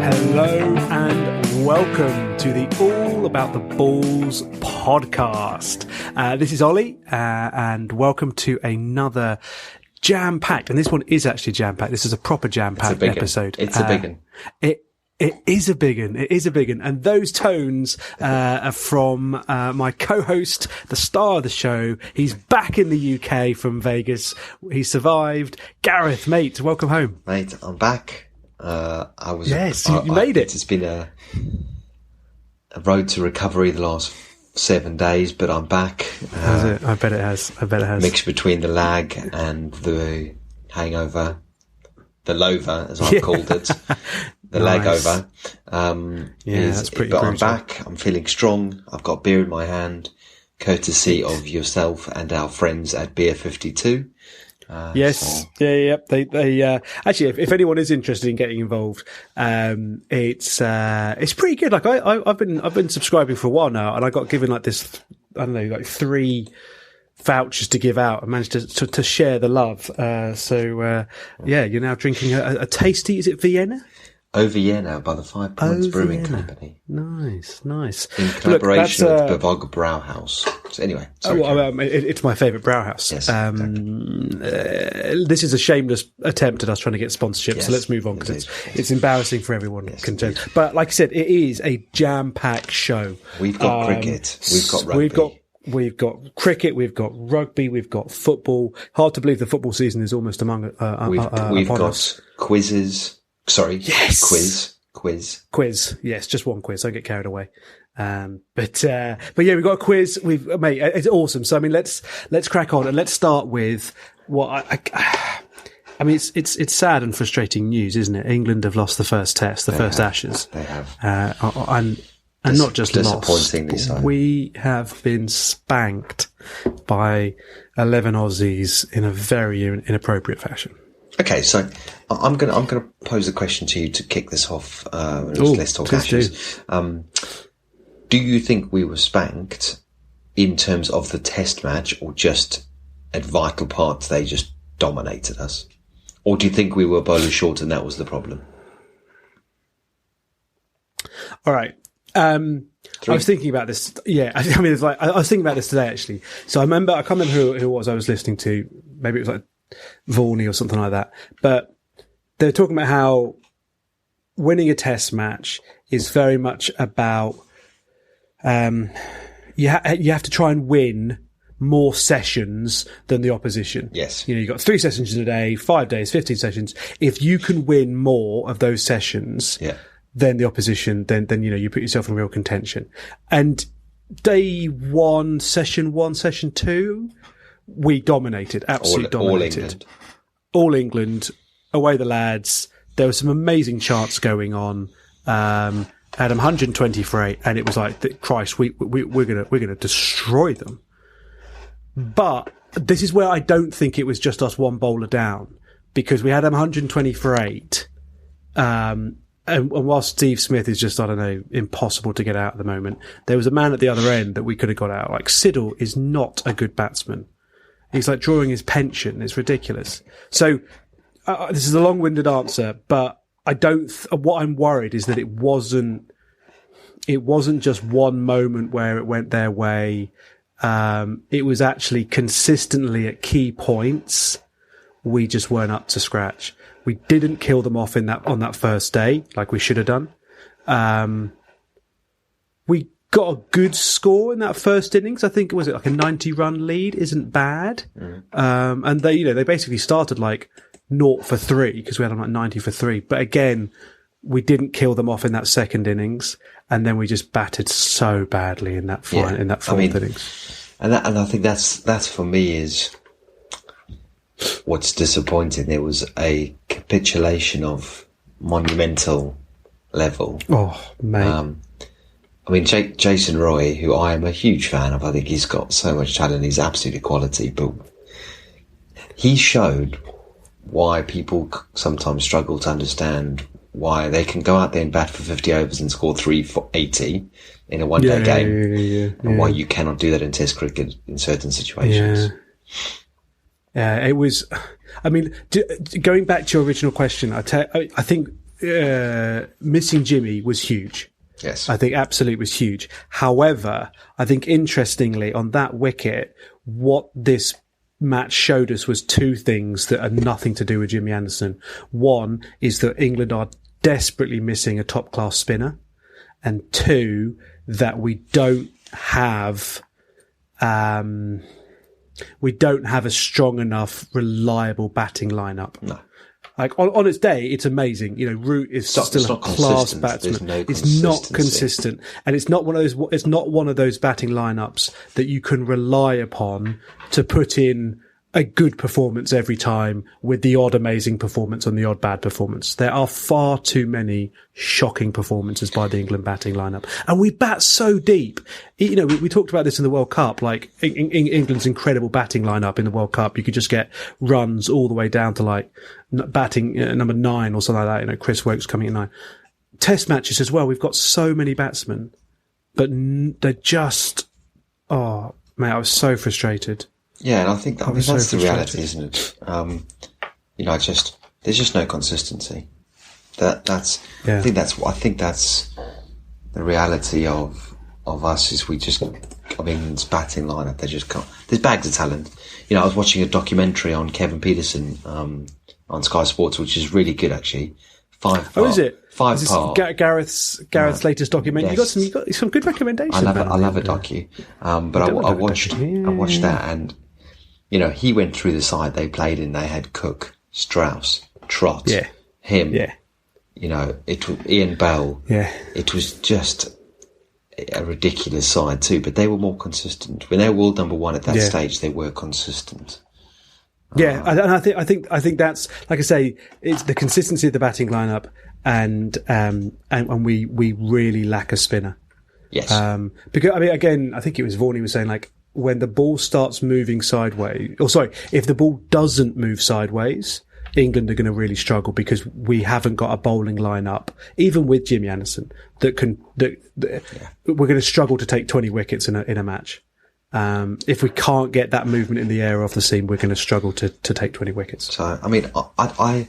Hello and welcome to the All About the Balls podcast. This is Ollie, and welcome to another jam-packed, and this one is actually jam-packed. This is a proper jam-packed episode. It's a big one. It is a big one. It is a big one. And those tones are from my co-host, the star of the show. He's back in the UK from Vegas. He survived. Gareth, mate, welcome home. Mate, I'm back. You made it. It's been a road to recovery the last 7 days, but I'm back. Has it? I bet it has. Mixture between the lag and the hangover, the lover, as I've called it, the lag over. That's pretty But brutal. I'm back. I'm feeling strong. I've got beer in my hand, courtesy of yourself and our friends at Beer 52. Yes. Yeah. They actually, if anyone is interested in getting involved, it's pretty good. Like I've been subscribing for a while now, and I got given like this, I don't know, like 3 vouchers to give out. I managed to share the love. You're now drinking a tasty, is it Vienna? Vienna by the 5 Points Brewing Company. Nice. In collaboration with Bavaga Brauhaus. So anyway, sorry, it's my favourite brewhouse. Yes, this is a shameless attempt at us trying to get sponsorship, so let's move on because it's embarrassing for everyone. Yes, but like I said, it is a jam-packed show. We've got cricket, we've got rugby. We've got cricket, we've got rugby, we've got football. Hard to believe the football season is almost upon us. Quizzes. Sorry. Yes. Quiz. Yes, just one quiz. Don't get carried away. But yeah, we've got a quiz. Mate, it's awesome. So, I mean, let's crack on and let's start with what I mean, it's sad and frustrating news, isn't it? England have lost the first test, first Ashes. They have. And not just lost. We have been spanked by 11 Aussies in a very inappropriate fashion. Okay, so I'm gonna pose a question to you to kick this off. Let's talk Ashes. Do you think we were spanked in terms of the test match, or just at vital parts they just dominated us? Or do you think we were bowler short and that was the problem? All right. I was thinking about this. Yeah, I mean, it's like I was thinking about this today actually. So I can't remember who it was I was listening to. Maybe it was like Varney or something like that. But they're talking about how winning a test match is very much about you have to try and win more sessions than the opposition. Yes. You've got 3 sessions in a day, 5 days, 15 sessions. If you can win more of those sessions than the opposition, then you put yourself in real contention. And day 1, session 2, we dominated, absolutely dominated. All England, away the lads. There were some amazing charts going on. Had them 120 for 8, and it was like, Christ, we're gonna destroy them. But this is where I don't think it was just us one bowler down, because we had them 120 for 8. And whilst Steve Smith is just, I don't know, impossible to get out at the moment, there was a man at the other end that we could have got out. Like, Siddle is not a good batsman. He's like drawing his pension. It's ridiculous. So this is a long-winded answer, but what I'm worried is that it wasn't just one moment where it went their way. It was actually consistently at key points. We just weren't up to scratch. We didn't kill them off on that first day like we should have done. We got a good score in that first innings. I think, was it like a 90-run lead? Isn't bad. And they basically started like 0 for 3 because we had them like 90 for 3. But again, we didn't kill them off in that second innings, and then we just batted so badly in that fourth innings. And I think that's for me is what's disappointing. There was a capitulation of monumental level. Oh, mate. I mean, Jason Roy, who I am a huge fan of, I think he's got so much talent. He's absolutely quality, but he showed why people sometimes struggle to understand why they can go out there and bat for 50 overs and score 3 for 80 in a one-day game, and why you cannot do that in Test cricket in certain situations. Yeah, it was. I mean, going back to your original question, I think missing Jimmy was huge. Yes. I think absolutely was huge. However, I think interestingly on that wicket, what this match showed us was two things that are nothing to do with Jimmy Anderson. One is that England are desperately missing a top class spinner, and two, that we don't have a strong enough reliable batting lineup. No. Like on its day, it's amazing. You know, Root is still a class batsman. It's not consistent, and it's not one of those. It's not one of those batting lineups that you can rely upon to put in a good performance every time with the odd amazing performance and the odd bad performance. There are far too many shocking performances by the England batting lineup. And we bat so deep. You know, we talked about this in the World Cup, like in England's incredible batting lineup in the World Cup. You could just get runs all the way down to like batting number 9 or something like that. You know, Chris Woakes coming at 9. Test matches as well. We've got so many batsmen, but they're just, oh man, I was so frustrated. Yeah, and I think that's the reality, isn't it? You know, there's just no consistency. I think that's the reality of us. Is England's batting lineup. They just can't. There's bags of talent. You know, I was watching a documentary on Kevin Peterson on Sky Sports, which is really good actually. 5 part. Oh, is it? 5 part. Gareth's latest documentary. Yes. You got some good recommendations. I love a docu. But I watched that, and you know, he went through the side they played in. They had Cook, Strauss, Trott, him. Yeah. You know, Ian Bell. Yeah. It was just a ridiculous side too, but they were more consistent. When they were world number 1 at that stage, they were consistent. Yeah, and I think that's, like I say, it's the consistency of the batting lineup, and we really lack a spinner. Yes. Because I mean, again, I think it was Vaughan who was saying, like, when the ball starts moving sideways, if the ball doesn't move sideways, England are going to really struggle, because we haven't got a bowling lineup, even with Jimmy Anderson, that we're going to struggle to take 20 wickets in a match. If we can't get that movement in the air off the seam, we're going to struggle to take 20 wickets. So, I mean, I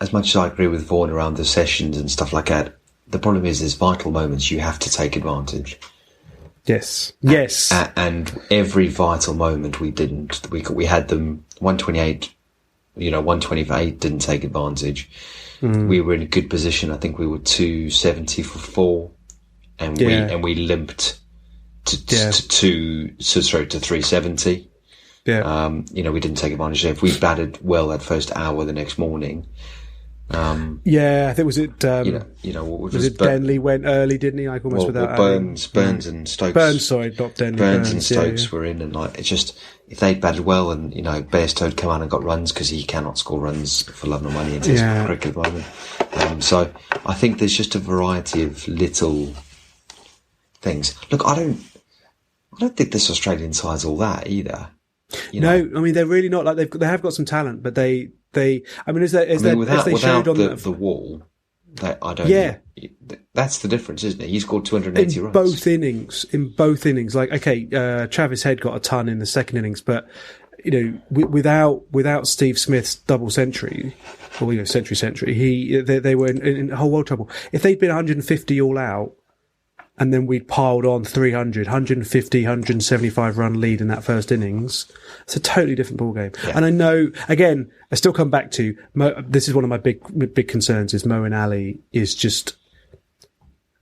as much as I agree with Vaughan around the sessions and stuff like that, the problem is there's vital moments you have to take advantage. Yes. And every vital moment we didn't. We had them 128, 128 didn't take advantage. We were in a good position. I think we were 270 for 4, and we limped to 370. Yeah. We didn't take advantage of it. If we batted well that first hour the next morning. I think was it Denley went early, didn't he? Like almost without Burns and Stokes. Not Denley. Burns and Stokes were in, and it's just, if they'd batted well, and Bairstow come out and got runs, because he cannot score runs for love nor money in Test cricket at the moment. So I think there's just a variety of little things. Look, I don't think this Australian side's all that either. No, I mean, they're really not. Like, they have got some talent, but without the wall, I don't. Yeah, that's the difference, isn't it? He scored 280 runs in both innings. Like, okay, Travis Head got a ton in the second innings, but without Steve Smith's double century, or century, they were in a whole world of trouble. If they'd been 150 all out, and then we'd piled on 300, 150, 175 run lead in that first innings, it's a totally different ballgame. Yeah. And I know, again, I still come back to, this is one of my big concerns, is Moeen Ali is just...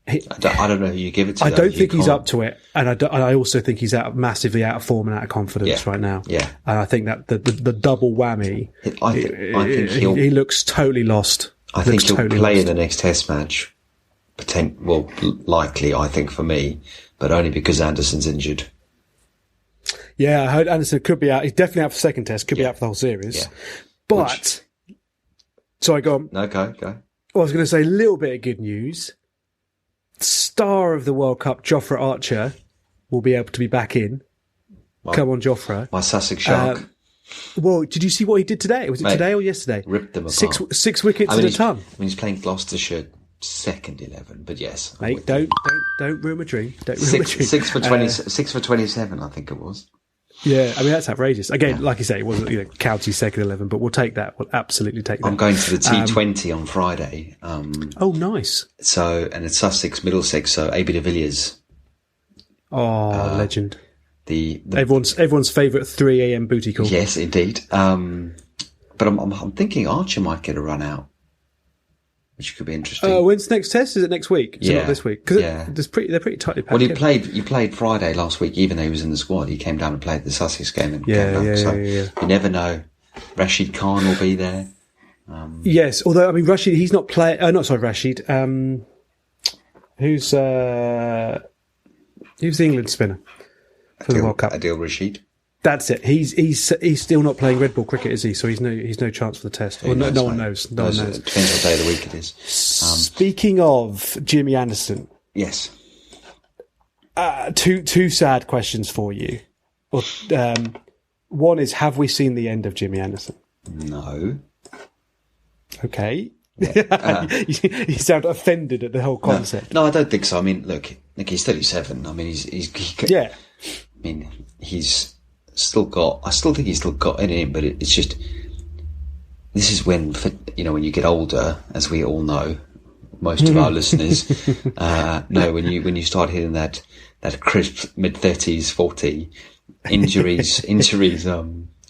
I don't know who you give it to. I don't think he's up to it. And I also think he's massively out of form and out of confidence right now. Yeah. And I think that the double whammy, I think he looks totally lost. I think he'll play in the next Test match. Likely, I think, for me, but only because Anderson's injured. Yeah, I heard Anderson could be out. He's definitely out for the second Test, could be out for the whole series. Yeah. But, sorry, go on. No, go. Well, I was going to say a little bit of good news. Star of the World Cup, Jofra Archer, will be able to be back in. Come on, Jofra. My Sussex Shark. Well, did you see what he did today? Was it today or yesterday? Ripped them apart. Six wickets at a ton. He's playing Gloucestershire second 11, but yes, mate, don't ruin my dream. Don't ruin my dream. 6 for 20, 6 for 27, I think it was. Yeah, I mean, that's outrageous. Again, like you say, it wasn't county second 11, but we'll take that. We'll absolutely take that. I'm going to the T20 on Friday. Oh, nice. So, and it's Sussex, Middlesex, so AB de Villiers. Oh, legend. The everyone's favourite 3 a.m. booty call. Yes, indeed. But I'm thinking Archer might get a run out, which could be interesting. When's the next test? Is it next week? Is it not this week? Because they're pretty tightly packed. Well, he played Friday last week, even though he was in the squad. He came down and played the Sussex game and came up. So you never know. Rashid Khan will be there. Yes, although, I mean, Rashid, he's not playing... Rashid. Who's the England spinner for the World Cup? Adil Rashid. That's it. He's still not playing red ball cricket, is he? So he's no chance for the test. Well, no one knows. No one knows. It depends what day of the week it is. Speaking of Jimmy Anderson, yes. Two sad questions for you. One is: have we seen the end of Jimmy Anderson? No. Okay. Yeah. You sound offended at the whole concept. No, I don't think so. I mean, look, he's 37. I mean, yeah. I mean, he's still got. I still think he's still got it in him, but it's just. This is when when you get older, as we all know, most of our listeners know when you start hitting that crisp mid-30s, 40, injuries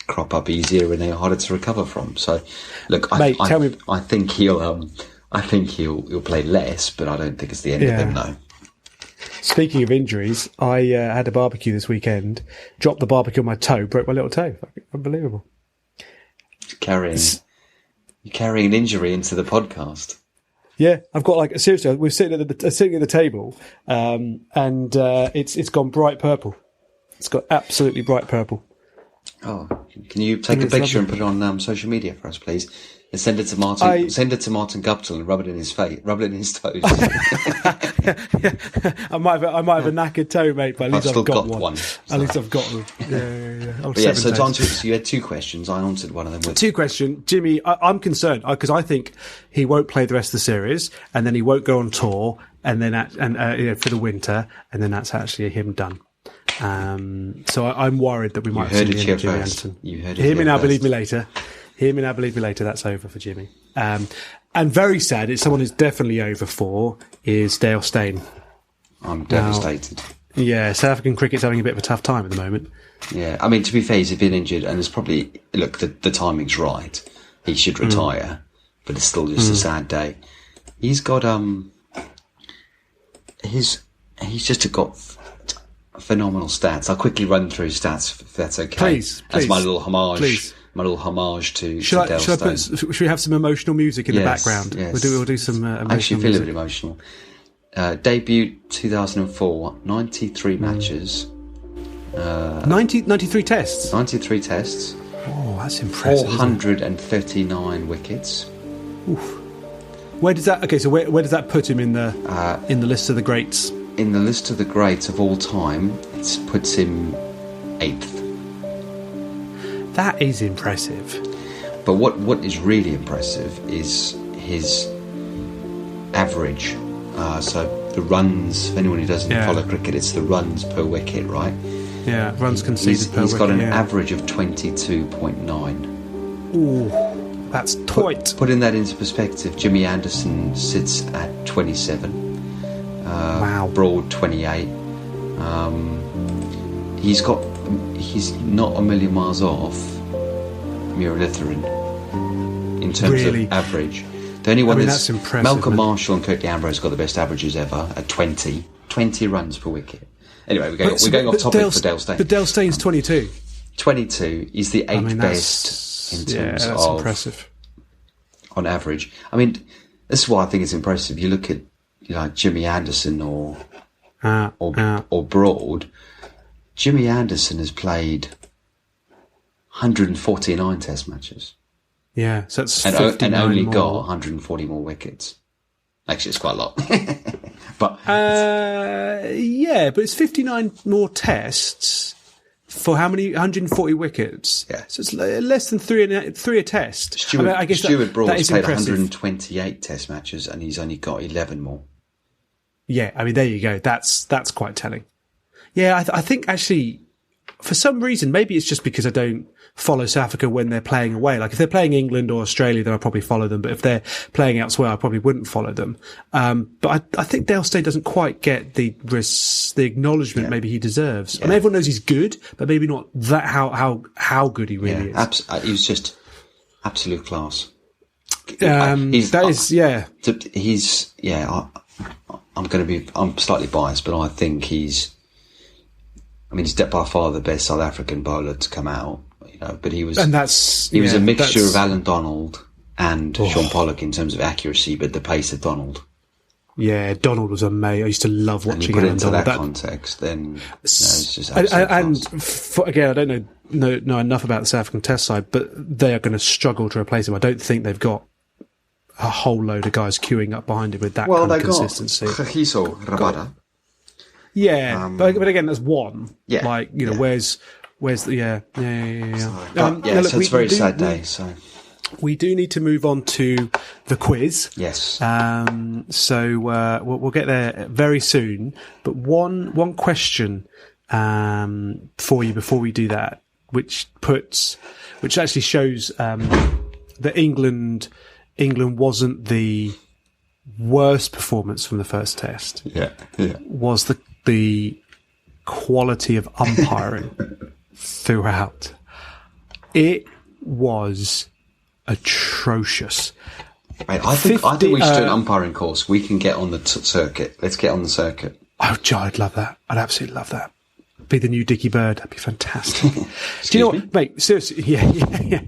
crop up easier and they're harder to recover from. So, look, Mate, tell me. I think he'll play less, but I don't think it's the end of him. No. Speaking of injuries, I had a barbecue this weekend, dropped the barbecue on my toe, broke my little toe. Unbelievable. Carrying an injury into the podcast. Yeah, I've got seriously, we're sitting at the table, and it's gone bright purple. It's got absolutely bright purple. Oh, can you take a picture and put it on social media for us, please? And send it to Martin. Send it to Martin Guptill and rub it in his face, rub it in his toes. Yeah. I might have a knackered toe, mate, but at least I've got one. So. At least I've got one. Yeah. So you had two questions. I answered one of them with two questions. Jimmy, I'm concerned because I think he won't play the rest of the series, and then he won't go on tour, and then for the winter, and then that's actually him done. So I'm worried that we might see the end of Jimmy Anderson. You heard it. Hear me now, believe me later. Hear me now, believe me later. That's over for Jimmy. And very sad. It's someone who's definitely over for is Dale Steyn. I'm devastated. Yeah, South African cricket's having a bit of a tough time at the moment. Yeah, I mean, to be fair, he's been injured, and it's probably the timing's right. He should retire, but it's still just a sad day. He's got he's just got phenomenal stats. I'll quickly run through stats if that's okay. Please. As my little homage. Please. My little homage to Dale Steyn. Should we have some emotional music in the background? Yes. We'll do some emotional I actually feel music. a bit emotional. Debut 2004, 93 matches. 93 tests? 93 tests. Oh, that's impressive. 439 wickets. Oof. Where does that that put him in the list of the greats? In the list of the greats of all time, it puts him 8th. That is impressive. But what is really impressive is his average. So the runs, for anyone who doesn't follow cricket, it's the runs per wicket, right? Yeah, runs conceded per wicket. He's got an average of 22.9. Ooh, that's tight. Putting that into perspective, Jimmy Anderson sits at 27. Wow. Broad 28. He's not a million miles off Muralitharan in terms of average. The only one that's impressive. Malcolm Marshall and Kirk Ambrose got the best averages ever at 20 runs per wicket. Anyway, we're going off topic for Dale Steyn. But Dale Steyn's 22. 22 is the 8th best in terms of impressive. On average. I mean, this is why I think it's impressive. You look at Jimmy Anderson or Broad. Jimmy Anderson has played 149 Test matches. Yeah, so that's and only got 140 more wickets. Actually, it's quite a lot. But but it's 59 more tests for how many? 140 wickets. Yeah, so it's less than three a test. Stuart Broad's played impressive. 128 Test matches, and he's only got 11 more. Yeah, I mean, there you go. That's quite telling. Yeah, I think actually, for some reason, maybe it's just because I don't follow South Africa when they're playing away. Like if they're playing England or Australia, then I'll probably follow them. But if they're playing elsewhere, I probably wouldn't follow them. But I think Dale Steyn doesn't quite get the acknowledgement maybe he deserves. I mean, everyone knows he's good, but maybe not that how good he really is. He was just absolute class. I'm slightly biased, but I think he's by far the best South African bowler to come out, but he was a mixture of Alan Donald and Sean Pollock in terms of accuracy, but the pace of Donald. Yeah, Donald was amazing. I used to love watching Alan Donald. Into that context, then it's just again, I don't know enough about the South African Test side, but they are going to struggle to replace him. I don't think they've got a whole load of guys queuing up behind him with that kind of consistency. Well, they got Kagiso Rabada. Yeah, but again, there's one. Yeah, like where's the So it's a very sad day. So we do need to move on to the quiz. Yes. So we'll get there very soon. But one question for you before we do that, which actually shows that England wasn't the worst performance from the first test. Yeah. Was the quality of umpiring throughout. It was atrocious. Mate, I think we should do an umpiring course. We can get on the circuit. Let's get on the circuit. Oh, Joe, I'd love that. I'd absolutely love that. Be the new Dickie Bird. That'd be fantastic. Do you know what, mate? Seriously, yeah.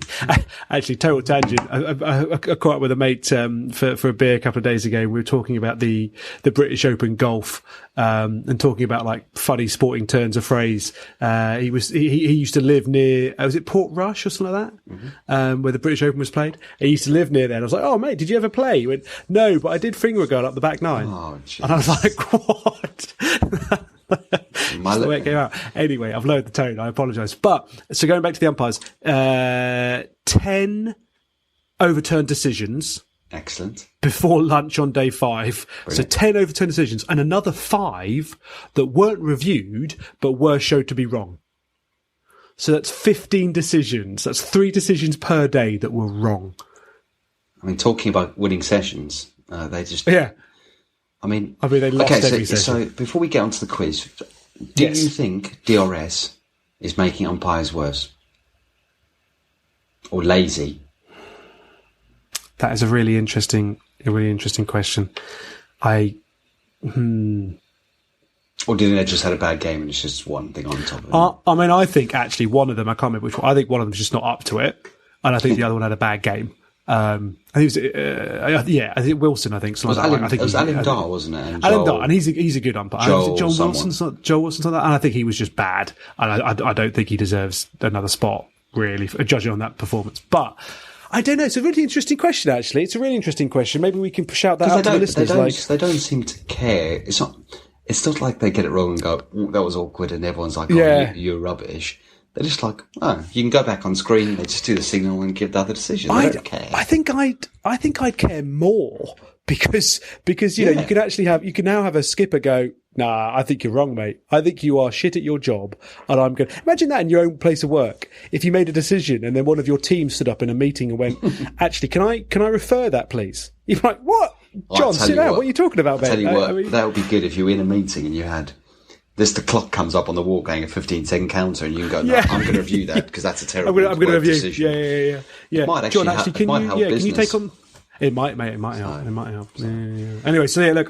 Actually, total tangent. I caught up with a mate for a beer a couple of days ago. We were talking about the British Open golf and talking about like funny sporting turns of phrase. He used to live near was it Port Rush or something like that, where the British Open was played. He used to live near there. And I was like, oh mate, did you ever play? He went, no, but I did finger a girl up the back nine. Oh, geez. And I was like, what? That's the way it came out. Anyway, I've lowered the tone. I apologise. But, so going back to the umpires, 10 overturned decisions. Excellent. Before lunch on day 5. Brilliant. So 10 overturned decisions and another 5 that weren't reviewed but were showed to be wrong. So that's 15 decisions. That's 3 decisions per day that were wrong. I mean, talking about winning sessions, they just... Yeah. I mean, they lost every session. So before we get onto the quiz, do you think DRS is making umpires worse? Or lazy? That is a really interesting question. Or do you think they just had a bad game and it's just one thing on top of it? I mean, I think actually one of them, I can't remember which one, I think one of them's just not up to it. And I think the other one had a bad game. I think I think Wilson. I think it was Alan Dar, wasn't it? And Alan Dar, and he's a good umpire. Joel Wilson, something like that. And I think he was just bad, and I don't think he deserves another spot really, judging on that performance. But I don't know. It's a really interesting question. Actually, it's a really interesting question. Maybe we can shout that out to the listeners. They don't seem to care. It's not like they get it wrong and go, that was awkward, and everyone's like, oh, you're rubbish. They're just like, you can go back on screen. They just do the signal and give the other decision. They don't care. I think I'd care more because you can now have a skipper go, nah, I think you're wrong, mate. I think you are shit at your job, and I'm going. Imagine that in your own place of work. If you made a decision and then one of your team stood up in a meeting and went, actually, can I refer that, please? You're like, what? John, sit down. What are you talking about, mate? Tell you what, that would be good if you were in a meeting and you had. The clock comes up on the wall going a 15-second counter, and you can go, no, I'm going to review that because that's a terrible I'm going to review. decision. Yeah. John, actually, can you take on? It might, mate. It might help. It might help. Yeah. Anyway, so look,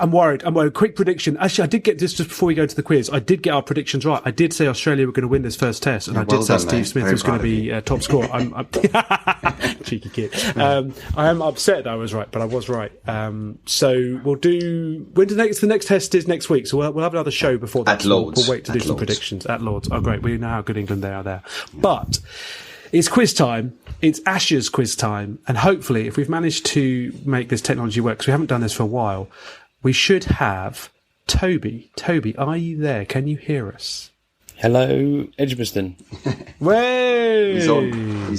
I'm worried. Quick prediction. Actually, I did get this just before we go to the quiz. I did get our predictions right. I did say Australia were going to win this first test, and I did say Steve Smith was going to be top scorer. I'm cheeky kid. I am upset that I was right, but I was right. So we'll do. The next test is next week, so we'll have another show before that. At Lords. We'll wait to do some predictions at Lords. Oh, great! We know how good England they are there, but. It's quiz time. It's Asher's quiz time. And hopefully, if we've managed to make this technology work, because we haven't done this for a while, we should have Toby. Toby, are you there? Can you hear us? Hello, Edgbaston. Way! He's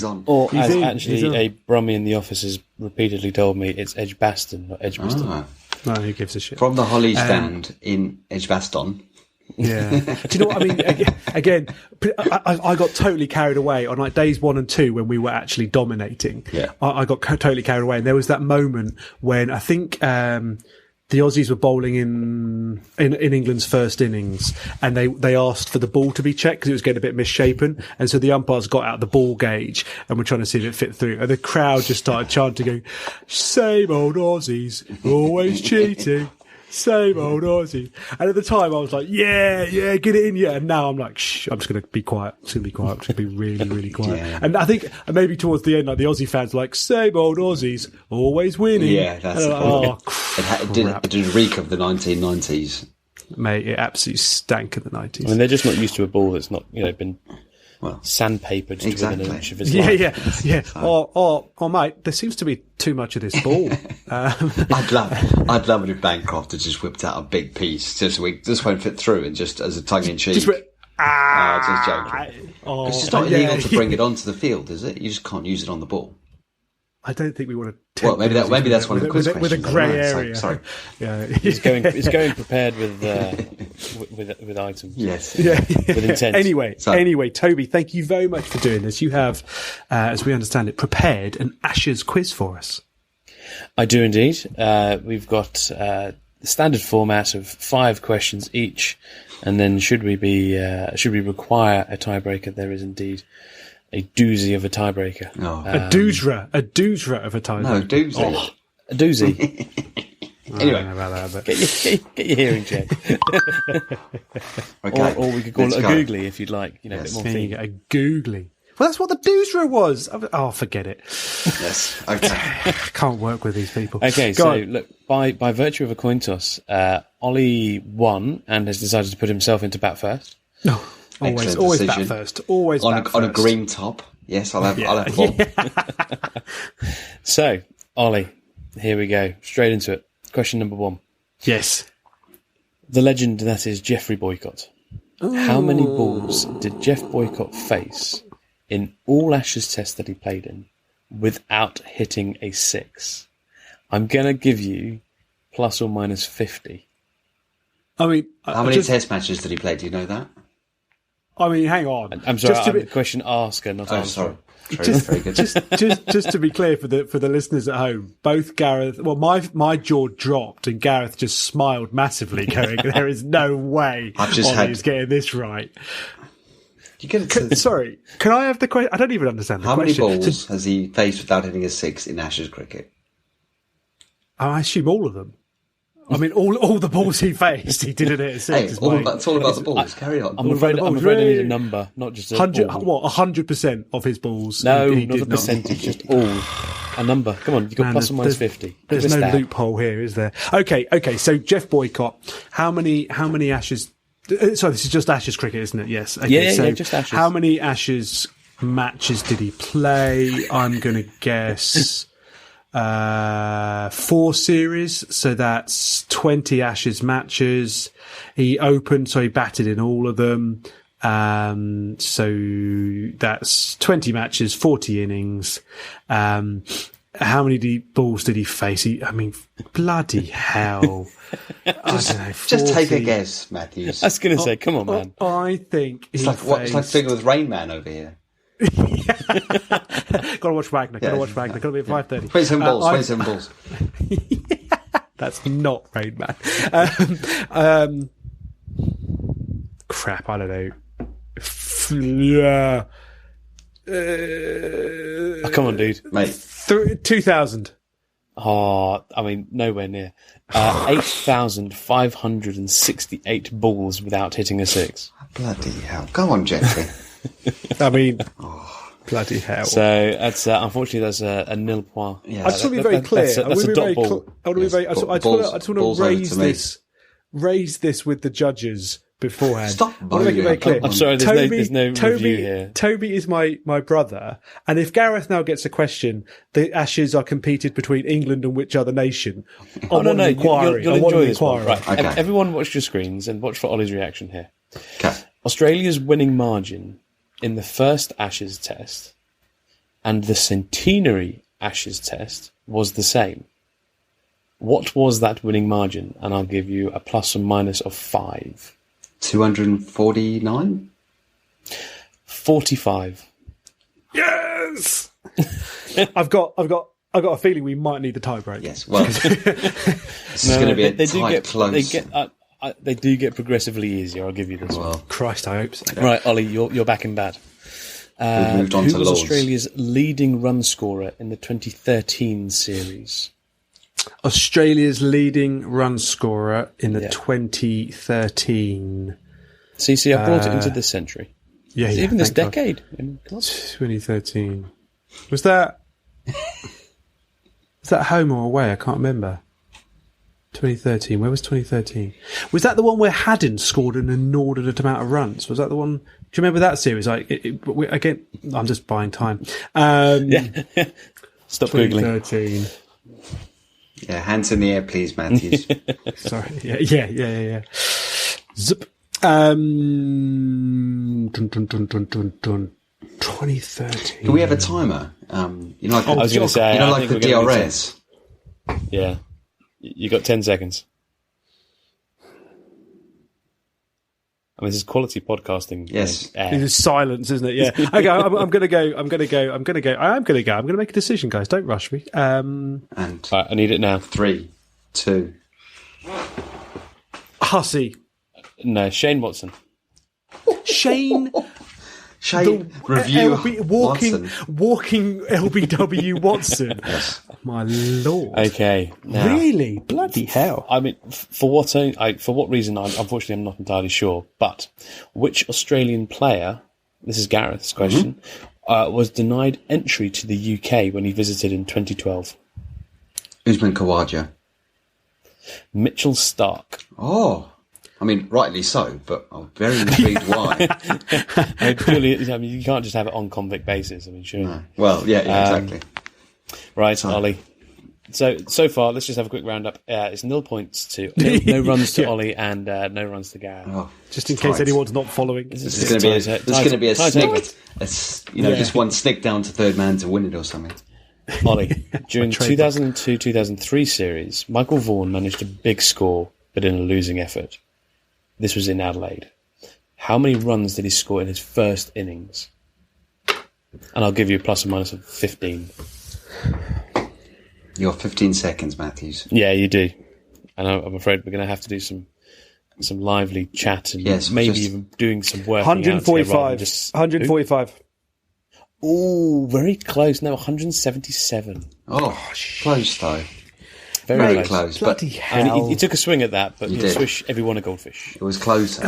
on. Or as actually a Brummie in the office has repeatedly told me, it's Edgbaston, not Edgbaston. No, who gives a shit? From the Holly stand in Edgbaston. Yeah. Do you know what I mean? Again, I got totally carried away on like days 1 and 2 when we were actually dominating. Yeah. I got totally carried away. And there was that moment when I think, the Aussies were bowling in England's first innings, and they asked for the ball to be checked because it was getting a bit misshapen. And so the umpires got out the ball gauge and were trying to see if it fit through. And the crowd just started chanting, going, "Same old Aussies, always cheating. Same old Aussie." And at the time I was like, yeah, get it in, yeah. And now I'm like, shh, I'm just going to be quiet. I'm just going to be quiet. I'm just going to be really, really quiet. Yeah. And I think maybe towards the end, like the Aussie fans were like, "Same old Aussies, always winning." Yeah, that's like, oh, crap. it did reek of the 1990s. Mate, it absolutely stank in the 90s. I mean, they're just not used to a ball that's not, been Well, sandpapered exactly. within an inch of his life. Yeah. Or mate, there seems to be too much of this ball. I'd love it if Bancroft had just whipped out a big piece just so this won't fit through, and just as a tongue in cheek. Just joking. It's not illegal to bring it onto the field, is it? You just can't use it on the ball. I don't think we want to. Well, maybe that's one of the quiz questions. With a grey area. Sorry. Yeah. It's going prepared with items. Yes. Yeah. With intent. Anyway, Toby, thank you very much for doing this. You have, as we understand it, prepared an Ashes quiz for us. I do indeed. We've got the standard format of 5 questions each, and then should we require a tiebreaker, there is indeed a doozy of a tiebreaker. Oh. A doodra of a tiebreaker. No, doozy. Oh, a doozy. Anyway, I don't know about that, but... get your hearing checked. Okay. Or we could call it a googly if you'd like. A bit more theme. A googly. Well, that's what the doodra was. Oh, forget it. Yes. Okay. Can't work with these people. Okay, so look, by virtue of a coin toss, Ollie won and has decided to put himself into bat first. No. Always bat first. Always bat first. On a green top. Yes, I'll have ball. So, Ollie, here we go. Straight into it. Question number 1. Yes. The legend that is Geoffrey Boycott. Ooh. How many balls did Jeff Boycott face in all Ashes tests that he played in without hitting a 6? I'm going to give you plus or minus 50. I mean... How many test matches did he play? Do you know that? I mean, hang on. I'm sorry, I'm the question asker, not answer. Sorry. Very good. just to be clear for the listeners at home, both Gareth, well, my jaw dropped and Gareth just smiled massively, going, "There is no way Ollie's getting this right." Sorry, can I have the question? I don't even understand the question. How many balls has he faced without hitting a 6 in Ashes cricket? I assume all of them. I mean, all the balls he faced, he didn't hit a 6. Hey, it's all about the balls. Carry on. I'm afraid I need a number, not just a 100. ball. What, 100% of his balls? No, he not did a percentage, just all. A number. Come on, you've got plus or minus 50. There's no loophole here, is there? Okay. So Jeff Boycott, how many Ashes? Sorry, this is just Ashes cricket, isn't it? Yes. Okay, yeah, just Ashes. How many Ashes matches did he play? I'm going to guess 4 series, so that's 20 Ashes matches. He opened, so he batted in all of them. So that's 20 matches, 40 innings. How many balls did he face? Bloody hell. I don't know, 40. Just take a guess, Matthews. I was going to say, come on, man. I think it's like figuring with Rain Man over here. Gotta watch Wagner. Gotta be at 5:30. 27 balls. That's not Rain Man. Crap, I don't know. Come on, dude. Mate. 2,000. Oh, I mean, nowhere near. 8,568 balls without hitting a 6. Bloody hell. Go on, Jeffrey. I mean, bloody hell. So, that's unfortunately, that's a nil point. Yeah, I just want to be very clear. That's a dot ball. I just want to raise this with the judges beforehand. Stop. I want to make it very clear. I'm sorry, there's no review here. Toby is my brother, and if Gareth now gets a question, the Ashes are competed between England and which other nation? You'll enjoy this one. Right. Okay. Everyone watch your screens and watch for Ollie's reaction here. Okay. Australia's winning margin in the first Ashes test and the centenary Ashes test was the same. What was that winning margin? And I'll give you a plus or minus of 5. 249? 45. Yes! I've got a feeling we might need the tie break. Yes, well, this is going to be a tight close. They do get progressively easier, I'll give you this one. Christ, I hope so. Right, Ollie, you're back in bad. We've moved on who to was Lords. Australia's leading run scorer in the 2013 series? Australia's leading run scorer in the 2013. CC, I brought it into this century. Yeah, Even this thank God. decade. 2013. Was that home or away? I can't remember. 2013. Where was 2013? Was that the one where Haddon scored an inordinate amount of runs? Was that the one? Do you remember that series? Again, I'm just buying time. Stop googling. 2013. Yeah, hands in the air, please, Matthews. Sorry. Yeah. Zip. 2013. Do we have a timer? I was going to say, I like the think we're gonna DRS. Yeah. You got 10 seconds. I mean, this is quality podcasting. Yes. It is silence, isn't it? Yeah. Okay, I'm going to go. I'm going to make a decision, guys. Don't rush me. And Right, I need it now. 3, 2. Hussey. No, Shane Watson. Shane Review walking Watson. LBW Watson. Yes. My lord. Okay. Now, Really? Bloody hell. I mean, for what reason, unfortunately, I'm not entirely sure. But which Australian player, this is Gareth's question, was denied entry to the UK when he visited in 2012? Usman Khawaja. Mitchell Stark. Oh. I mean, rightly so, but I'm very intrigued why. I mean, you can't just have it on convict basis. I mean, sure. No. Well, yeah, exactly. Right, Ollie. So far, let's just have a quick roundup. It's 0 points to no runs to Ollie and no runs to Gareth. Oh, Just in case anyone's not following. This is going to be a snick. Just one snick down to third man to win it or something. Ollie, during 2002-2003 series, Michael Vaughan managed a big score, but in a losing effort. This was in Adelaide. How many runs did he score in his first innings? And I'll give you a plus or minus of 15. You got 15 seconds, Matthews. Yeah, you do. And I'm afraid we're going to have to do some lively chat and even doing some work. 145. 145. Oh, very close. No, 177. Oh, close though. Very close. Bloody hell. I mean, he took a swing at that, but He did. swish everyone a goldfish. It was closer.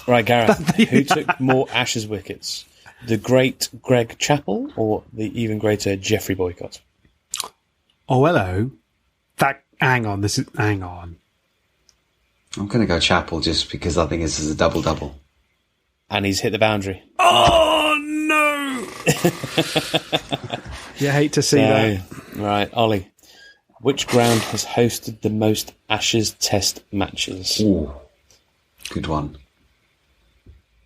Right, Gareth, who took more Ashes wickets? The great Greg Chappell or the even greater Jeffrey Boycott? Oh, hello. Hang on. I'm going to go Chappell just because I think this is a double-double. And he's hit the boundary. Oh, no. You hate to see that. Right, Ollie. Which ground has hosted the most Ashes Test matches? Ooh, good one.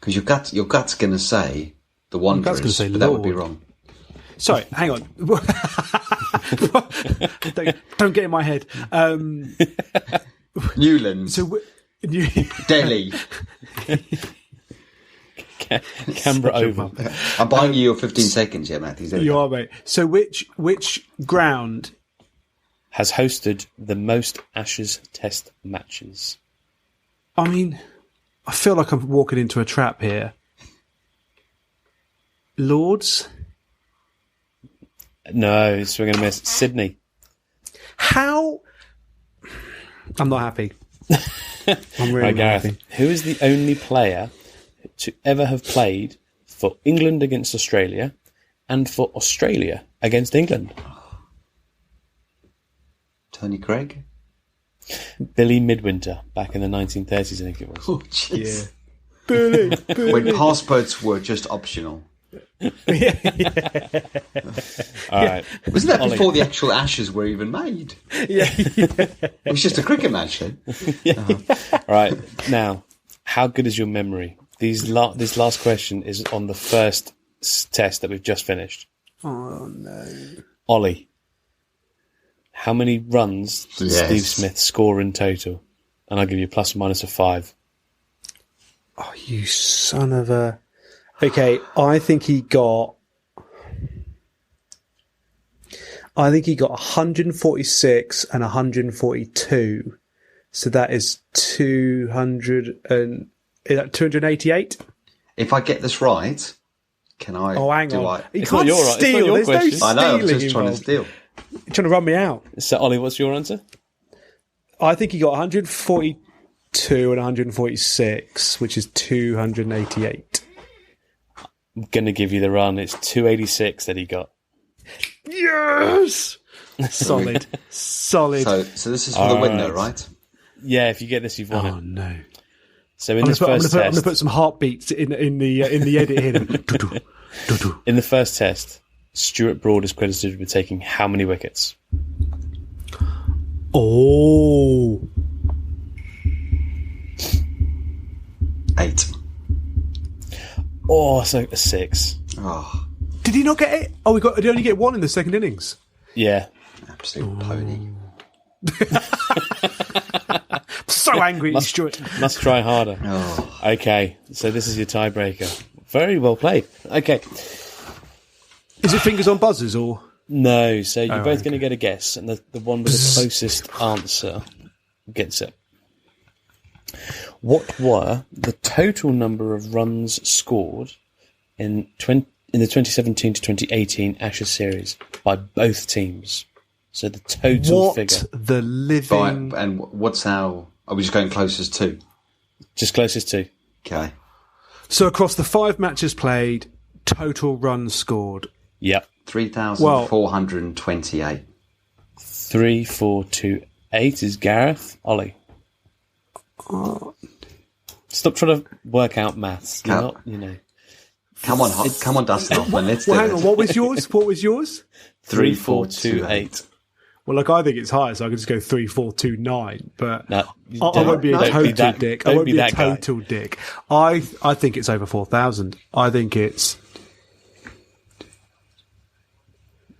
Because your gut's going to say the Wanderers, but that would be wrong. Sorry, hang on. don't get in my head. Newlands. Delhi. Canberra Oval. I'm buying you your 15 seconds here, Matthews. You are, mate. So which ground has hosted the most Ashes Test matches? I mean, I feel like I'm walking into a trap here. Lords? No, swing and a miss. Sydney. How? I'm not happy. I'm really right, Gareth. happy. Who is the only player to ever have played for England against Australia and for Australia against England? Tony Craig? Billy Midwinter, back in the 1930s, I think it was. Oh, jeez. Yeah. Billy. When passports were just optional. All right. Wasn't that Ollie. before the actual Ashes were even made? Yeah. It was just a cricket match then. Right, now, how good is your memory? This last question is on the first test that we've just finished. Oh, no. Ollie, how many runs did Yes. Steve Smith score in total? And I'll give you a plus or minus of 5. Oh, you son of a... Okay, I think he got 146 and 142. So that is 288? If I get this right, can I... Oh, hang on. You It's can't not your- it's not steal. your There's no question. stealing I know, I'm just trying to involved. steal. You're trying to run me out. So, Ollie, what's your answer? I think he got 142 and 146, which is 288. I'm going to give you the run. It's 286 that he got. Yes! Solid. Solid. So this is for the winner, right? Yeah, if you get this, you've won Oh, it. no. So in I'm this going first to test, put some heartbeats in the edit here. Do-do. in the first test, Stuart Broad is credited with taking how many wickets? Oh. 8. Oh, so a 6. Oh, Did he not get it? Oh, did he only get one in the second innings? Yeah. absolute pony. So angry, Stuart. Must try harder. Oh. Okay, so this is your tiebreaker. Very well played. Okay. Is it fingers on buzzers or? No, so you're both okay. going to get a guess, and the one with the closest answer gets it. What were the total number of runs scored in the 2017 to 2018 Ashes series by both teams? So the total What figure. the living? Right, and what's our... Are we just going closest to? Just closest to. Okay. So across the 5 matches played, total runs scored. Yep. 3,428. 3428 is Gareth. Ollie. Stop trying to work out maths. You're not, Come on, Dustin Hoffman, let's do Well, hang it. on. What was yours? What was yours? 3428. Well, I think it's higher, so I could just go 3429. But No, I won't be a total dick. I won't be a that guy. total dick. I think it's over 4,000. I think it's.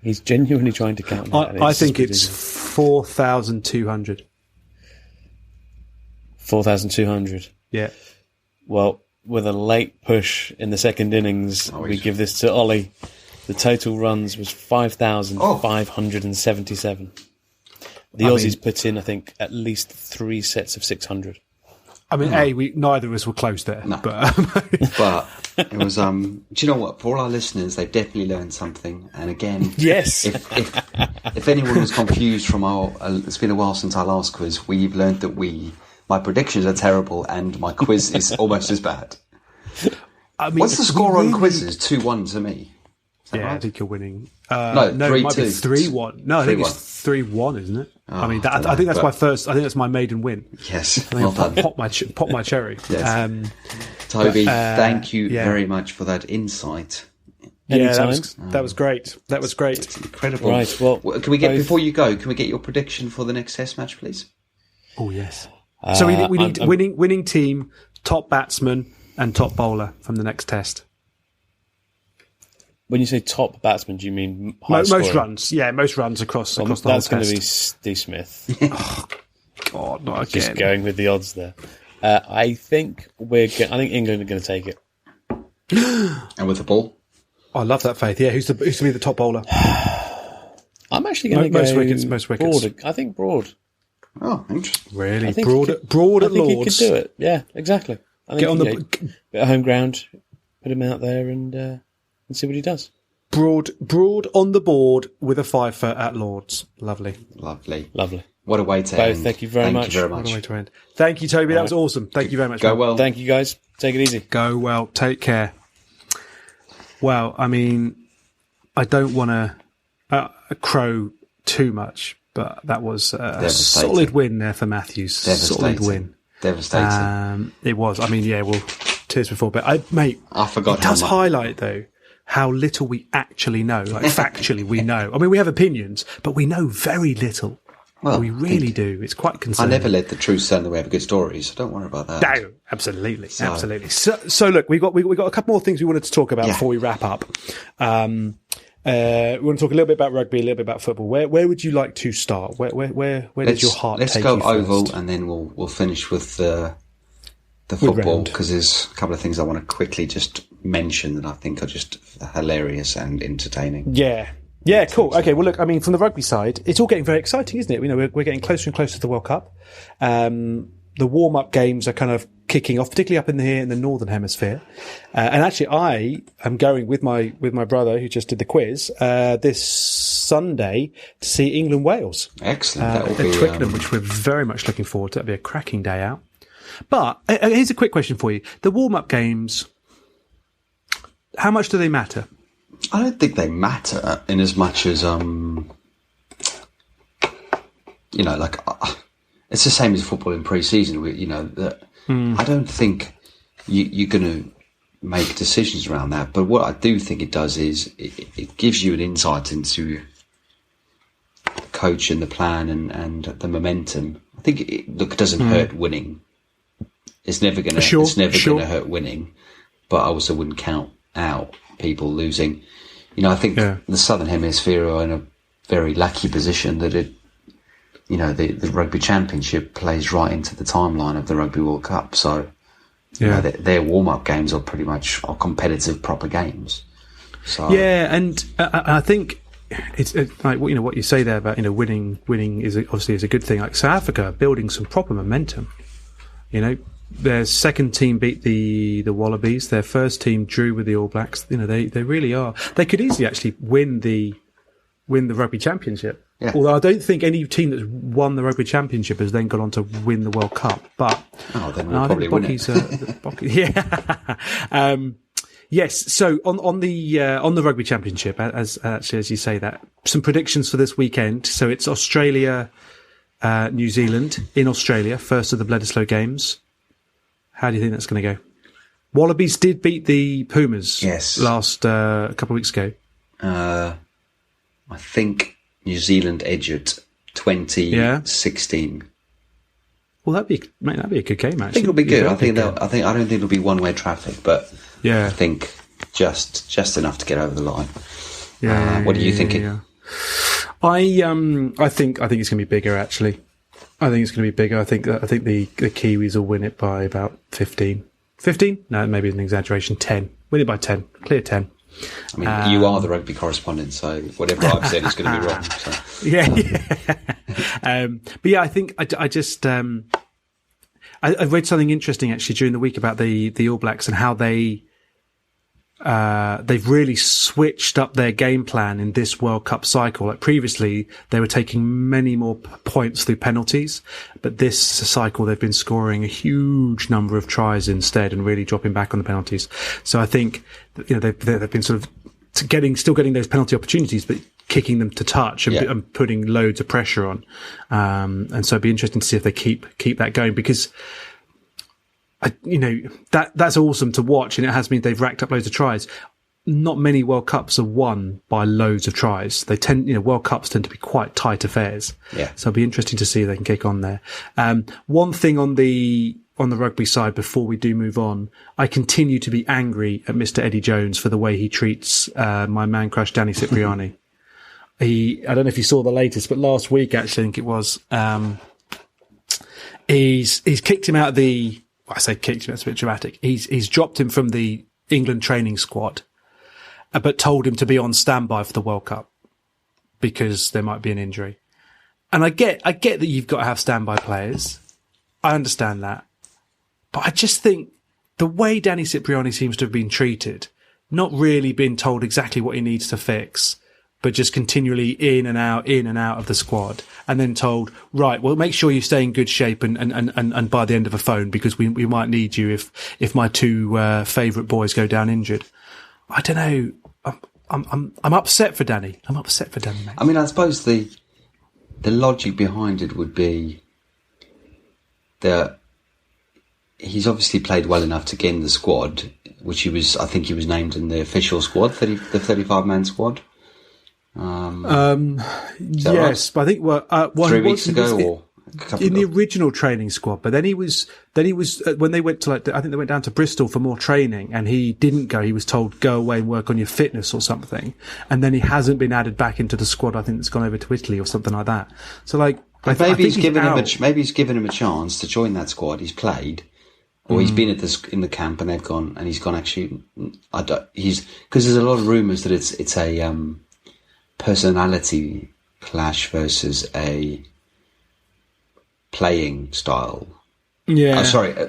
He's genuinely trying to count that. and I just think it's ridiculous. 4,200. 4,200. Yeah. Well, with a late push in the second innings, we give this to Ollie. The total runs was 5,577. The Aussies put in, I think, at least 3 sets of 600. I mean, neither of us were close there. No. But But it was, do you know what? For all our listeners, they've definitely learned something. And again, yes. if anyone was confused from it's been a while since our last quiz, we've learned that my predictions are terrible and my quiz is almost as bad. I mean, What's the score on quizzes? 2-1 to me. Yeah, right? I think you're winning. No, it might be 3-2. 3-1. No, I think 3-1. it's 3-1, isn't it? Oh, I mean, I I think that's but- my first. I think that's my maiden win. Yes, I think well done. Pop my cherry. Yes. Toby, but, thank you yeah. very much for that insight. Yeah, Anytime. that was great. That was great. It's incredible. Right, well, can we get both- before you go? Can we get your prediction for the next Test match, please? Oh yes. So we need I'm- winning team, top batsman, and top bowler from the next test. When you say top batsman, do you mean Most scoring? runs, yeah, most runs across the whole test. That's going to be Steve Smith. God, not Just again. going with the odds there. I think I think England are going to take it. And with the ball? I love that faith. Yeah, who's to be the top bowler? I'm actually going to Most go wickets, most wickets. Broad. I think Broad. Oh, interesting. Really, I think broad he at I think Lords. he could do it. Yeah, exactly. I think Get on he the could bit of home ground, put him out there, and see what he does. broad on the board with a fifer at Lords. Lovely. Lovely. Lovely. What a way to Both, end. thank you very much. Thank you very What much. a way to end. Thank you, Toby. That was awesome. Thank you very much. Go man. well. Thank you, guys. Take it easy. Go well. Take care. Well, I mean, I don't want to crow too much, but that was a Devastating. solid win there for Matthews. Solid win. Devastating. It was. I mean, yeah, well, tears before, but I forgot it does how much. highlight though how little we actually know. Like factually, we know. I mean, we have opinions, but we know very little. Well, we really do. It's quite I concerning. never let the truth stand the way of a good story, so don't worry about that. No, absolutely, absolutely. So look, we got a couple more things we wanted to talk about Yeah. before we wrap up. We want to talk a little bit about rugby, a little bit about football. Where would you like to start? Where does your heart Let's take go you oval, first? and then we'll finish with the the football, because there's a couple of things I want to quickly just mention that I think are just hilarious and entertaining. Yeah, cool. Okay, well, look, I mean, from the rugby side, it's all getting very exciting, isn't it? You know, we're getting closer and closer to the World Cup. The warm-up games are kind of kicking off, particularly up in the Northern Hemisphere. And actually, I am going with my brother, who just did the quiz, this Sunday to see England-Wales. Excellent. That will be at Twickenham, which we're very much looking forward to. That'll be a cracking day out. But here's a quick question for you. The warm-up games, how much do they matter? I don't think they matter in as much as, you know, like, it's the same as football in pre-season. You know, that I don't think you're going to make decisions around that. But what I do think it does is it gives you an insight into the coach and the plan and the momentum. I think it doesn't hurt winning. It's never going to going to hurt winning, but I also wouldn't count out people losing. You know, I think the Southern Hemisphere are in a very lucky position that you know, the Rugby Championship plays right into the timeline of the Rugby World Cup. So, you know, their warm-up games are pretty much competitive, proper games. So yeah, and I think it's like, you know, what you say there about, you know, winning is obviously a good thing. Like South Africa are building some proper momentum. You know, their second team beat the Wallabies. Their first team drew with the All Blacks. You know, they really are. They could easily actually win the Rugby Championship. Yeah. Although I don't think any team that's won the Rugby Championship has then gone on to win the World Cup. But then we'll probably win it. Yeah. Yes. So on the Rugby Championship, as you say that, some predictions for this weekend. So it's Australia, New Zealand in Australia, first of the Bledisloe Games. How do you think that's going to go? Wallabies did beat the Pumas last a couple of weeks ago. I think New Zealand edged it 20-16. Well, that'd be a good game. Actually, I think it'll be good. I don't think it'll be one-way traffic, but I think just enough to get over the line. What are you thinking? Yeah. I think it's going to be bigger. Actually, I think it's going to be bigger. I think the Kiwis will win it by about 15. 15? No, maybe an exaggeration. 10. Win it by 10. Clear 10. I mean, you are the rugby correspondent, so whatever I've said is going to be wrong. So. Yeah. But yeah, I think I just I read something interesting actually during the week about the All Blacks and how they've really switched up their game plan in this World Cup cycle. Like previously, they were taking many more points through penalties, but this cycle they've been scoring a huge number of tries instead and really dropping back on the penalties. So I think, you know, they've been sort of still getting those penalty opportunities, but kicking them to touch and putting loads of pressure on. And so it'd be interesting to see if they keep that going, because you know, that's awesome to watch, and it has meant they've racked up loads of tries. Not many World Cups are won by loads of tries. World Cups tend to be quite tight affairs. Yeah. So it'll be interesting to see if they can kick on there. One thing on the rugby side before we do move on, I continue to be angry at Mr. Eddie Jones for the way he treats my man crush Danny Cipriani. I don't know if you saw the latest, but last week actually I think it was, he's kicked him out of the. I say kicked him, that's a bit dramatic. He's dropped him from the England training squad, but told him to be on standby for the World Cup because there might be an injury. And I get that you've got to have standby players. I understand that. But I just think the way Danny Cipriani seems to have been treated, not really been told exactly what he needs to fix, but just continually in and out of the squad, and then told, right, well, make sure you stay in good shape and by the end of a phone, because we might need you if my two favourite boys go down injured. I don't know. I'm upset for Danny. Mate. I mean, I suppose the logic behind it would be that he's obviously played well enough to get in the squad, which I think he was named in the official squad, the 35-man squad. Yes, right? But I think 3 weeks ago or a couple in the original training squad. But then he was when they went to I think they went down to Bristol for more training, and he didn't go. He was told go away and work on your fitness or something, and then he hasn't been added back into the squad. I think it's gone over to Italy or something like that. So maybe he's given him a chance to join that squad. He's played, or he's been at this in the camp, and they've gone, and he's gone. Actually, because there's a lot of rumours that it's a personality clash versus a playing style. Yeah,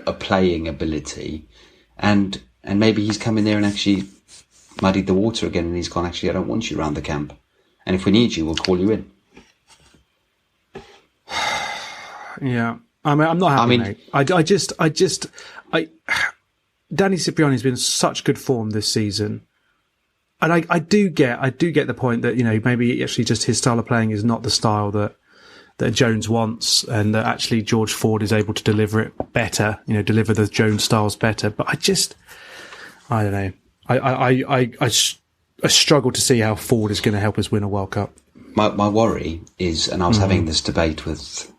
a playing ability, and maybe he's come in there and actually muddied the water again, and he's gone, actually, I don't want you around the camp, and if we need you, we'll call you in. Yeah, I mean, I'm not happy, mate. Danny Cipriani's been in such good form this season, and I do get the point that, you know, maybe actually just his style of playing is not the style that Jones wants, and that actually George Ford is able to deliver it better, you know, deliver the Jones styles better. But I don't know. I struggle to see how Ford is going to help us win a World Cup. My worry is, and I was having this debate with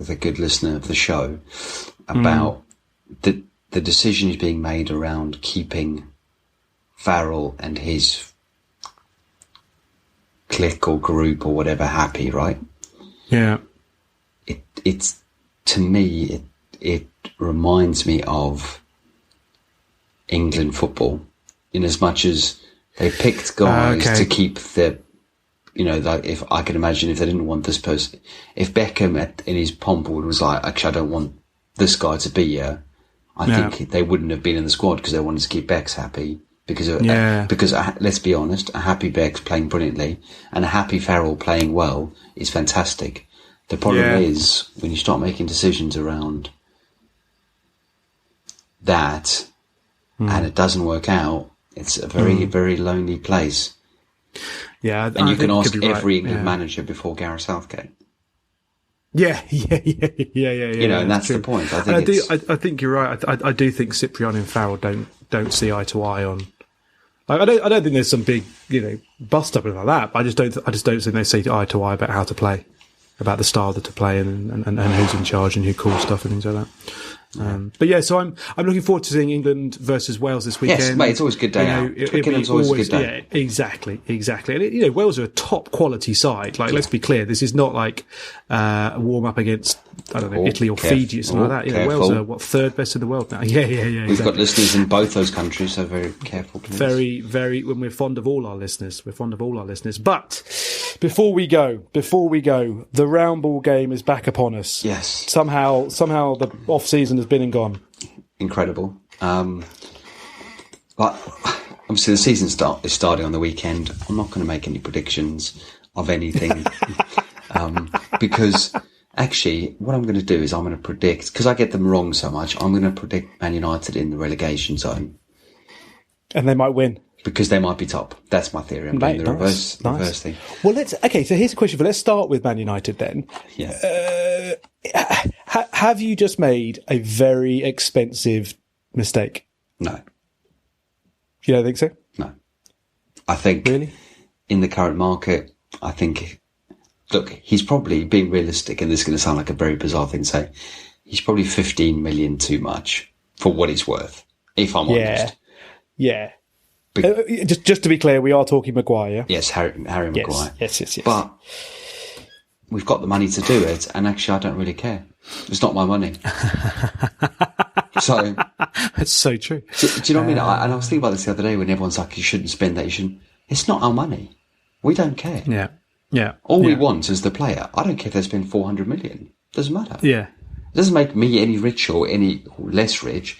a good listener of the show about the decisions being made around keeping Farrell and his clique or group or whatever happy, right? Yeah. It's to me, it reminds me of England football, in as much as they picked guys to keep the, you know, like, if I can imagine, if they didn't want this person, if Beckham in his pomp was like, actually, I don't want this guy to be here, I think they wouldn't have been in the squad, because they wanted to keep Becks happy. Because let's be honest, a happy Becks playing brilliantly and a happy Farrell playing well is fantastic. The problem is when you start making decisions around that and it doesn't work out, it's a very, very lonely place. Yeah, and you can ask every England manager before Gareth Southgate. Yeah. You know, and that's the point. I think you're right. I do think Cipriani and Farrell don't see eye to eye on. Like, I don't think there's some big, you know, bust up and like that. But I just don't think they see eye to eye about how to play, about the style that to play, and who's in charge and who calls stuff and things like that. But yeah, so I'm looking forward to seeing England versus Wales this weekend. Yes, mate, it's always a good day out. Twickenham's always a good day. Yeah, exactly. And you know, Wales are a top quality side. Like, let's be clear, this is not like a warm up against, I don't know, Italy or Fiji or something like that. You know, Wales are third best in the world now. Yeah. We've got listeners in both those countries, so very careful. Please. Very, very. When we're fond of all our listeners, But before we go, the round ball game is back upon us. Yes. Somehow the off season has been and gone. Incredible. But obviously the season is starting on the weekend. I'm not going to make any predictions of anything because actually what I'm going to do is I'm going to predict, because I get them wrong so much, I'm going to predict Man United in the relegation zone. And they might win. Because they might be top. That's my theory. I'm doing the reverse thing. Well, so here's a question let's start with Man United then. Yeah. Have you just made a very expensive mistake? No. You don't think so? No. I think really, in the current market, I think, look, he's probably being realistic, and this is going to sound like a very bizarre thing to say. He's probably 15 million too much for what it's worth, if I'm honest. Yeah. Just to be clear, we are talking Maguire. Yes, Harry Maguire. Yes. But we've got the money to do it, and actually I don't really care. It's not my money. So that's so true. Do you know what I mean? And I was thinking about this the other day when everyone's like, you shouldn't spend that, you shouldn't. It's not our money. We don't care. Yeah. All we want is the player. I don't care if they spend 400 million. Doesn't matter. Yeah. It doesn't make me any richer or any less rich.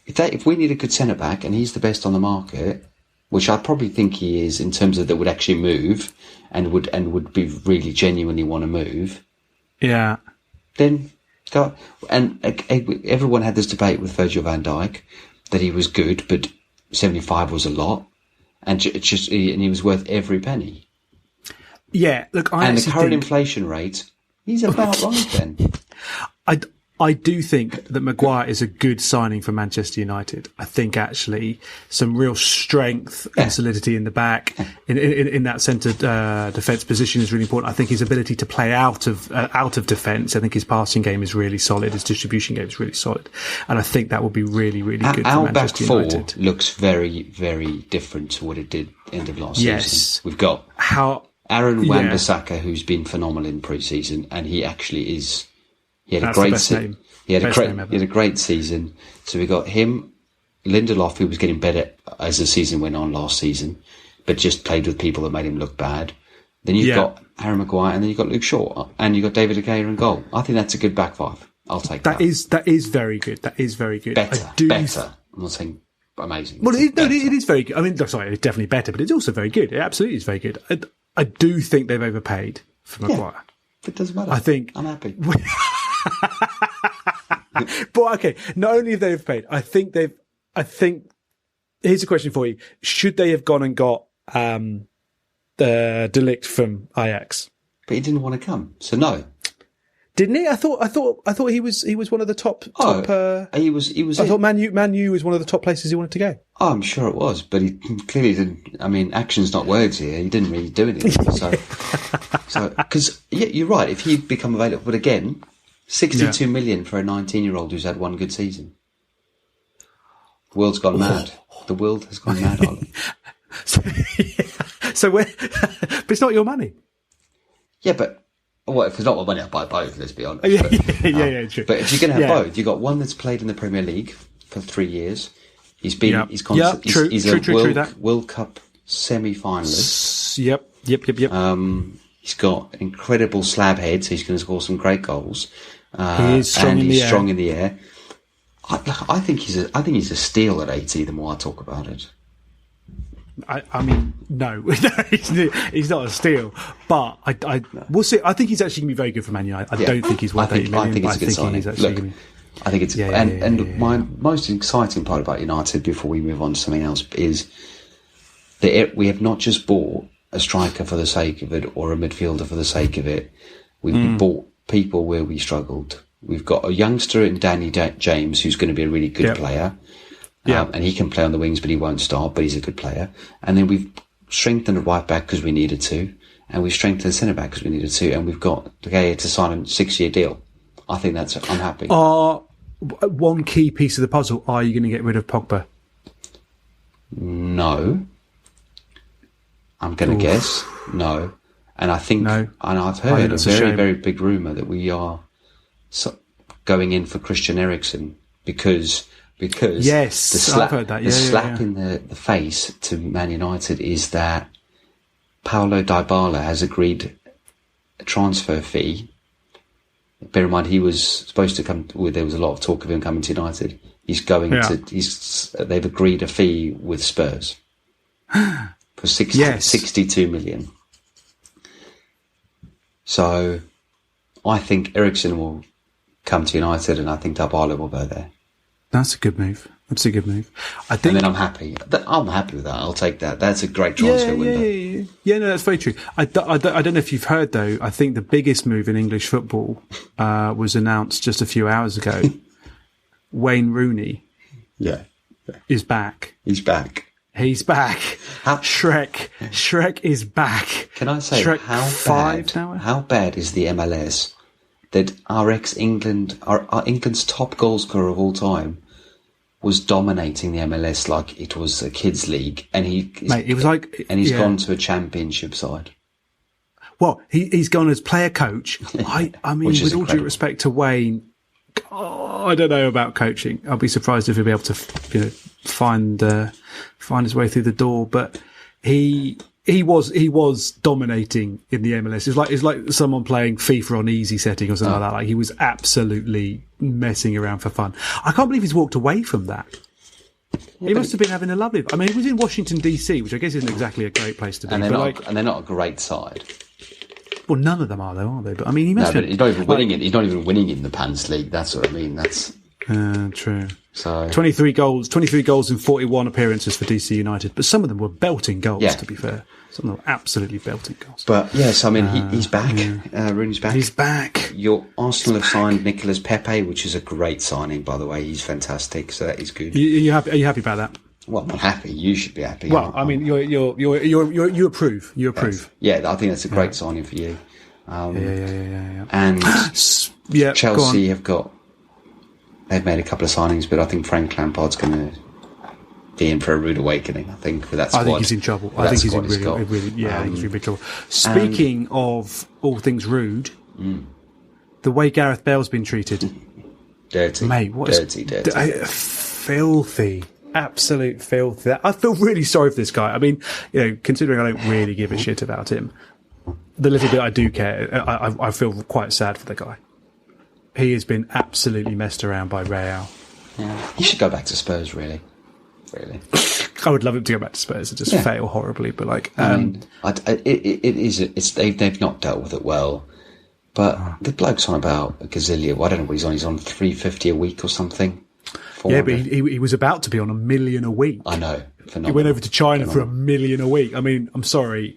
If we need a good centre-back and he's the best on the market, which I probably think he is in terms of that would actually move and would be really genuinely want to move. Yeah. Then go. And everyone had this debate with Virgil van Dijk that he was good, but 75 was a lot, and he was worth every penny. Yeah. Look, the current inflation rate, he's about right then. I do think that Maguire is a good signing for Manchester United. I think actually some real strength and solidity in the back in that centre defence position is really important. I think his ability to play out of defence. I think his passing game is really solid. His distribution game is really solid, and I think that will be really, really good for Manchester United. Our back four looks very, very different to what it did end of last season. We've got Aaron Wan-Bissaka, who's been phenomenal in pre-season, and he actually is. He had a great He had a great season. So we got him, Lindelof, who was getting better as the season went on last season, but just played with people that made him look bad. Then you've got Harry Maguire, and then you've got Luke Shaw, and you've got David De Gea in goal. I think that's a good back five. I'll take that. That is very good. That is very good. Better. I'm not saying amazing. Well, it is very good. I mean, sorry, it's definitely better, but it's also very good. It absolutely is very good. I do think they've overpaid for Maguire. Yeah, it doesn't matter. I think I'm happy. But okay, not only have they overpaid, I think here's a question for you: should they have gone and got the De Ligt from Ajax? But he didn't want to come, so no. Didn't he? I thought he was one of the top. He was. I thought Man U was one of the top places he wanted to go. Oh, I'm sure it was, but he clearly didn't. I mean, actions not words here. He didn't really do anything. So because you're right. If he'd become available, but again, 62 million for a 19-year-old who's had one good season. The world's gone mad. The world has gone mad, Ollie. So but it's not your money. Yeah, but. Well, if it's not my money, I'll buy both, let's be honest. Yeah, true. But if you're going to have both, you've got one that's played in the Premier League for 3 years. He's a World Cup semi-finalist. Yep. He's got incredible slab head, so he's going to score some great goals. He is strong in the air. I think he's a steal at 80, the more I talk about it. I mean, no, he's not a steal, but we'll see. I think he's actually going to be very good for Man United. I don't think he's worth 80 million. I think it's a good signing. I think it's my most exciting part about United, before we move on to something else, is that we have not just bought a striker for the sake of it or a midfielder for the sake of it. We've bought people where we struggled. We've got a youngster in Danny James who's going to be a really good player. And he can play on the wings, but he won't start, but he's a good player. And then we've strengthened the right back because we needed to, and we've strengthened the centre back because we needed to, and we've got De Gea to sign a 6-year deal. I think I'm happy. One key piece of the puzzle, are you going to get rid of Pogba? No. I'm going to guess no. And I think, and I've heard a very, very big rumour that we are going in for Christian Eriksen because yes, I've heard that. The slap in the face to Man United is that Paulo Dybala has agreed a transfer fee. Bear in mind, he was supposed to come. There was a lot of talk of him coming to United. He's going to. They've agreed a fee with Spurs for 62 million. So, I think Eriksen will come to United, and I think Dybala will go there. That's a good move. I think, and then I'm happy. I'm happy with that. I'll take that. That's a great transfer window. Yeah, no, that's very true. I don't know if you've heard, though. I think the biggest move in English football was announced just a few hours ago. Wayne Rooney is back. He's back. Shrek is back. Can I say, how bad is the MLS that our England's top goal scorer of all time was dominating the MLS like it was a kids' league, and he's gone to a championship side. Well, he's gone as player coach. I mean, with all due respect to Wayne, I don't know about coaching. I'll be surprised if he'll be able to, find his way through the door. But he was dominating in the MLS. It's like someone playing FIFA on easy setting or something like that. Like, he was absolutely messing around for fun. I can't believe he's walked away from that. He must have been having a lovely. I mean, he was in Washington DC, which I guess isn't exactly a great place to be. And they're not a great side. Well, none of them are, though, are they? But I mean, he must. No, but he's not even winning it. He's not even winning in the Pants League. That's what I mean. That's true. So 23 goals in 41 appearances for DC United, but some of them were belting goals. Yeah. To be fair, some of them were absolutely belting goals. But yes, I mean, he's back. Rooney's back. He's back. Your Arsenal have signed Nicolas Pepe, which is a great signing, by the way. He's fantastic, so that is good. Are you happy about that? Well, I'm not happy. You should be happy. Well, I mean, you approve. You approve. Yeah, I think that's a great signing for you. Yeah. And Chelsea they've made a couple of signings, but I think Frank Lampard's going to be in for a rude awakening. I think for that squad. I think he's in trouble. I think he's in big trouble. Speaking of all things rude, the way Gareth Bale's been treated. Dirty. Mate, what dirty. Filthy. Absolute filthy. I feel really sorry for this guy. I mean, considering I don't really give a shit about him, the little bit I do care, I feel quite sad for the guy. He has been absolutely messed around by Real. Yeah. He should go back to Spurs, really. Really. I would love him to go back to Spurs and just fail horribly, but they've not dealt with it well. But the bloke's on about a gazillion. I don't know what he's on. He's on $350 a week or something. 400. Yeah, but he was about to be on $1 million a week. I know. He went over to China for $1 million a week. I mean, I'm sorry.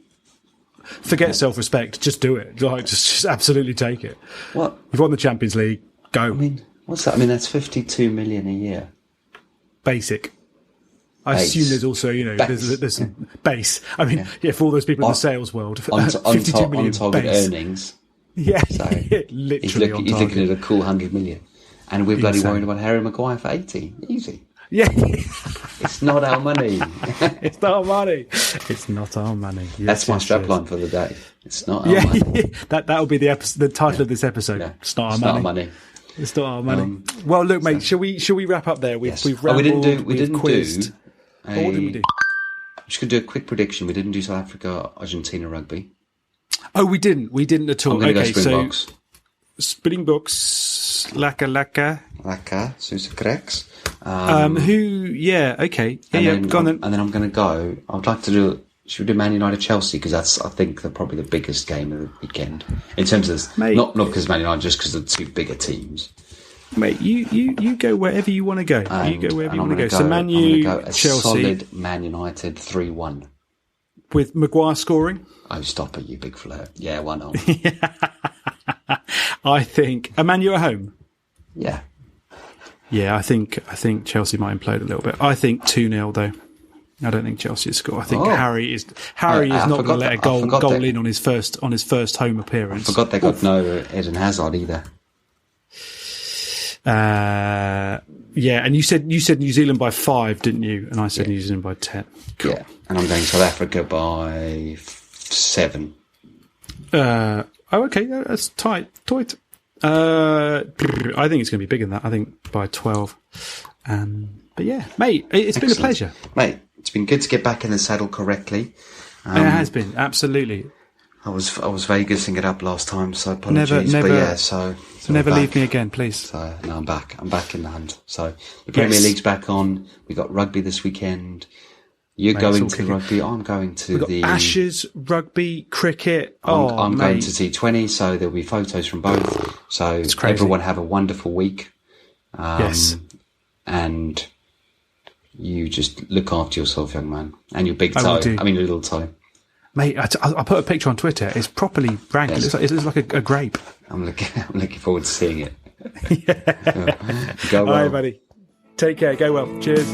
Forget self-respect. Just do it. Like, just absolutely take it. What? You've won the Champions League. Go. I mean, what's that? I mean, that's $52 million a year. Basic. I assume there's also, there's some base. I mean, for all those people in the sales world, $52 million on target base. Earnings. Yeah, So literally he's looking at a cool 100 million. And we're bloody worried about Harry Maguire for 80. Easy. Yeah. It's not our money. It's not our money. It's not our money. Yes, that's my strapline for the day. It's not our money. That'll be the title of this episode. Yeah. It's not our money. It's not our money. Well, look, mate. Shall we wrap up there? We've rambled. We didn't quizzed. What did we do? I'm just going to do a quick prediction. We didn't do South Africa, Argentina rugby. Oh, we didn't. We didn't at all. I'm going to go Springboks. Springboks, Laka, Susa Cracks. Who? Yeah, okay. Go on then. And then I'm going to go. I'd like to do. Should we do Man United Chelsea? Because that's, I think, probably the biggest game of the weekend in terms of not because Man United, just because of the two bigger teams. Mate, you go wherever you want to go. You go wherever you want to go. So Man U, Chelsea, solid Man United 3-1 with Maguire scoring. Oh, stop it, you big flirt. Yeah, why not? I think a Man U at home. Yeah. Yeah, I think Chelsea might implode a little bit. I think 2-0 though. I don't think Chelsea will score. I think Harry is not going to let a goal in on his first home appearance. I forgot they got no Eden Hazard either. Yeah, and you said New Zealand by 5, didn't you? And I said New Zealand by 10. Cool. Yeah, and I'm going South Africa by 7. Okay, that's tight. I think it's going to be bigger than that. I think by 12. But yeah, mate, it's been a pleasure. Mate, it's been good to get back in the saddle correctly. It has been, absolutely. I was Vegasing it up last time, so apologies. Never never leave me again, please. So no, I'm back. I'm back in the hunt. So the Premier League's back on. We got rugby this weekend. You're going to rugby. I'm going to the Ashes, rugby, cricket. I'm going to T20. So there'll be photos from both. So everyone have a wonderful week. Yes. And you just look after yourself, young man, and your big toe. I mean, your little toe. Mate, I put a picture on Twitter. It's properly rank. Yes. It looks like a grape. I'm looking forward to seeing it. Yeah. Go well. All right, buddy. Take care. Go well. Cheers.